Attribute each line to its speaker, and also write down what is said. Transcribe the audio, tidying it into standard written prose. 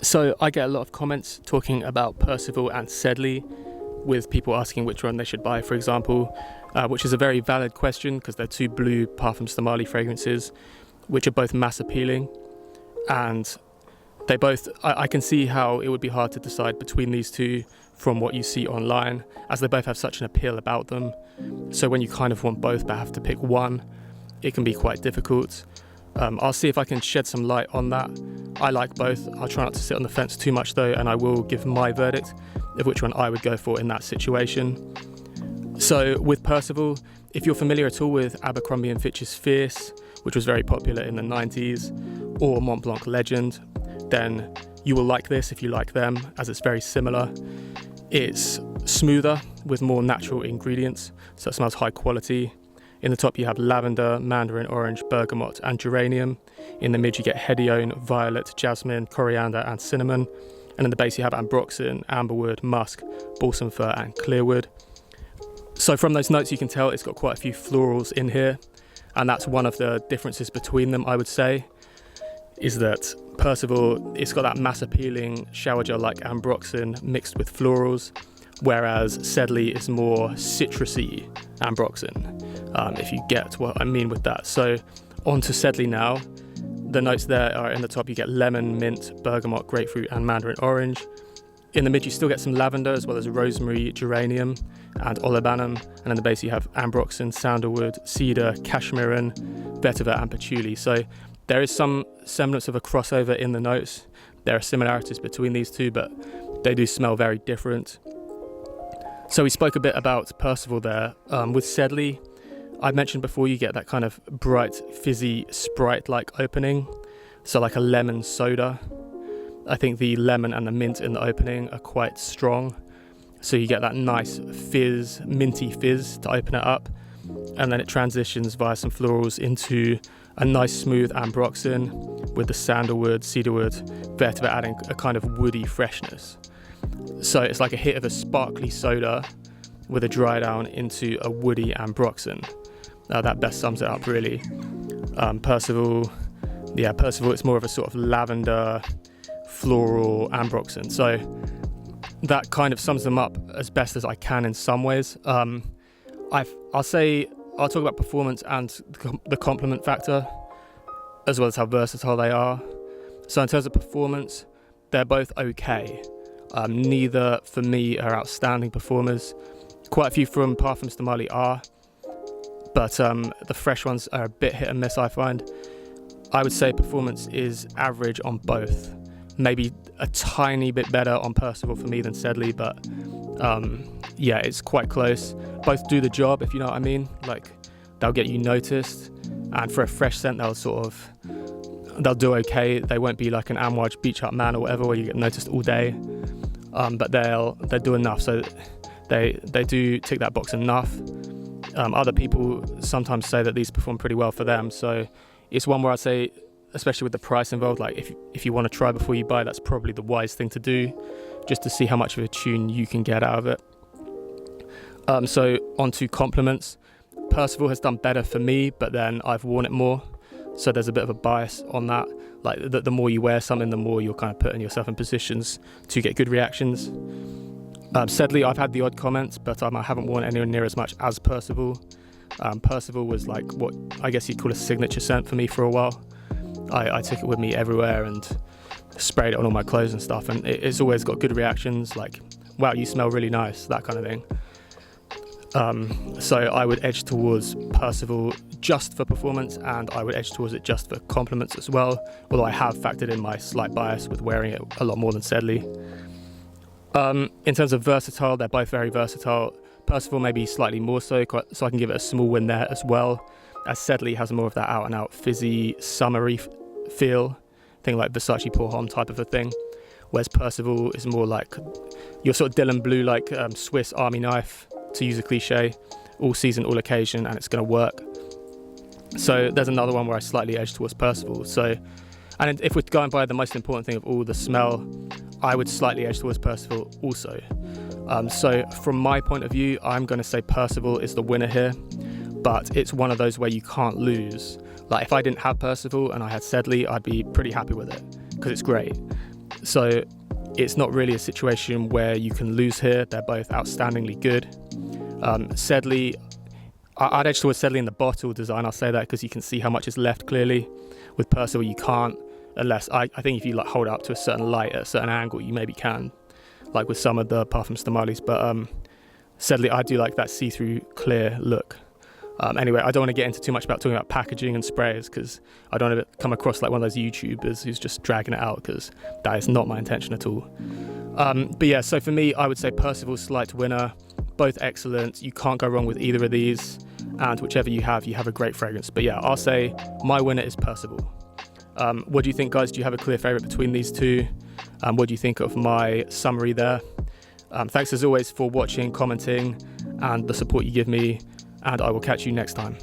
Speaker 1: So I get a lot of comments talking about Percival and Sedley, with people asking which one they should buy, for example, which is a very valid question because they're two blue Parfums fragrances, which are both mass appealing, and they both, I can see how it would be hard to decide between these two from what you see online, as they both have such an appeal about them. So when you kind of want both but have to pick one, it can be quite difficult. I'll see if I can shed some light on that. I like both. I'll try not to sit on the fence too much though, and I will give my verdict of which one I would go for in that situation. So with Percival, if you're familiar at all with Abercrombie & Fitch's Fierce, which was very popular in the 90s, or Mont Blanc Legend, then you will like this if you like them, as it's very similar. It's smoother with more natural ingredients, so it smells high quality. In the top you have lavender, mandarin orange, bergamot and geranium. In the mid you get hedione, violet, jasmine, coriander and cinnamon. And in the base you have ambroxan, amberwood, musk, balsam fir and clearwood. So from those notes you can tell it's got quite a few florals in here, and that's one of the differences between them, I would say, is that Percival, it's got that mass appealing shower gel like ambroxan mixed with florals, whereas Sedley is more citrusy ambroxan, if you get what I mean with that. So on to Sedley now. The notes there are in the top you get lemon, mint, bergamot, grapefruit and mandarin orange. In the mid you still get some lavender as well as rosemary, geranium and olibanum, and in the base you have ambroxan, sandalwood, cedar, cashmeran, vetiver and patchouli. So there is some semblance of a crossover in the notes. There are similarities between these two, but they do smell very different. So we spoke a bit about Percival there. With Sedley, I mentioned before you get that kind of bright, fizzy, Sprite-like opening, so like a lemon soda. I think the lemon and the mint in the opening are quite strong, so you get that nice fizz, minty fizz to open it up, and then it transitions via some florals into a nice smooth ambroxan with the sandalwood, cedarwood, vetiver adding a kind of woody freshness. So it's like a hit of a sparkly soda with a dry down into a woody ambroxan. That best sums it up really. Percival, it's more of a sort of lavender, floral ambroxan. So that kind of sums them up as best as I can in some ways. I'll talk about performance and the complement factor, as well as how versatile they are. So in terms of performance, they're both okay. Neither for me are outstanding performers. Quite a few from Parfums are, but the fresh ones are a bit hit and miss, I find. I would say performance is average on both. Maybe a tiny bit better on Percival for me than Sedley, but it's quite close. Both do the job, if you know what I mean. Like, they'll get you noticed, and for a fresh scent they'll do okay. They won't be like an Amouage Beach Hut Man or whatever where you get noticed all day, but they'll do enough, so they do tick that box enough. Other people sometimes say that these perform pretty well for them, so it's one where I'd say, especially with the price involved, like if you want to try before you buy, that's probably the wise thing to do, just to see how much of a tune you can get out of it. So on to compliments. Percival has done better for me, but then I've worn it more, so there's a bit of a bias on that. Like the more you wear something, the more you're kind of putting yourself in positions to get good reactions. Sedley, I've had the odd comments, but I haven't worn anywhere near as much as Percival. Percival was like what I guess you'd call a signature scent for me for a while. I took it with me everywhere and sprayed it on all my clothes and stuff, and it's always got good reactions, like, wow, you smell really nice, that kind of thing. So I would edge towards Percival just for performance, and I would edge towards it just for compliments as well, although I have factored in my slight bias with wearing it a lot more than Sedley. In terms of versatile, they're both very versatile. Percival maybe slightly more so I can give it a small win there as well, as Sedley has more of that out and out fizzy, summery feel, thing like Versace Pour Homme type of a thing, whereas Percival is more like your sort of Dylan Blue, like Swiss Army knife, to use a cliche, all season, all occasion, and it's going to work. So there's another one where I slightly edge towards Percival. So, and if we're going by the most important thing of all, the smell, I would slightly edge towards Percival also. So from my point of view, I'm going to say Percival is the winner here, but it's one of those where you can't lose. Like if I didn't have Percival and I had Sedley, I'd be pretty happy with it because it's great. So it's not really a situation where you can lose here. They're both outstandingly good. Sedley, I'd edge towards Sedley in the bottle design. I'll say that because you can see how much is left clearly. With Percival, you can't, unless I think if you like hold it up to a certain light at a certain angle, you maybe can, like with some of the Parfums Stamales. But Sedley, I do like that see-through clear look. Anyway, I don't want to get into too much about talking about packaging and sprays because I don't want to come across like one of those YouTubers who's just dragging it out, because that is not my intention at all. But yeah, so for me, I would say Percival's slight winner. Both excellent. You can't go wrong with either of these, and whichever you have a great fragrance. But yeah, I'll say my winner is Percival. What do you think, guys? Do you have a clear favourite between these two? What do you think of my summary there? Thanks as always for watching, commenting, and the support you give me, and I will catch you next time.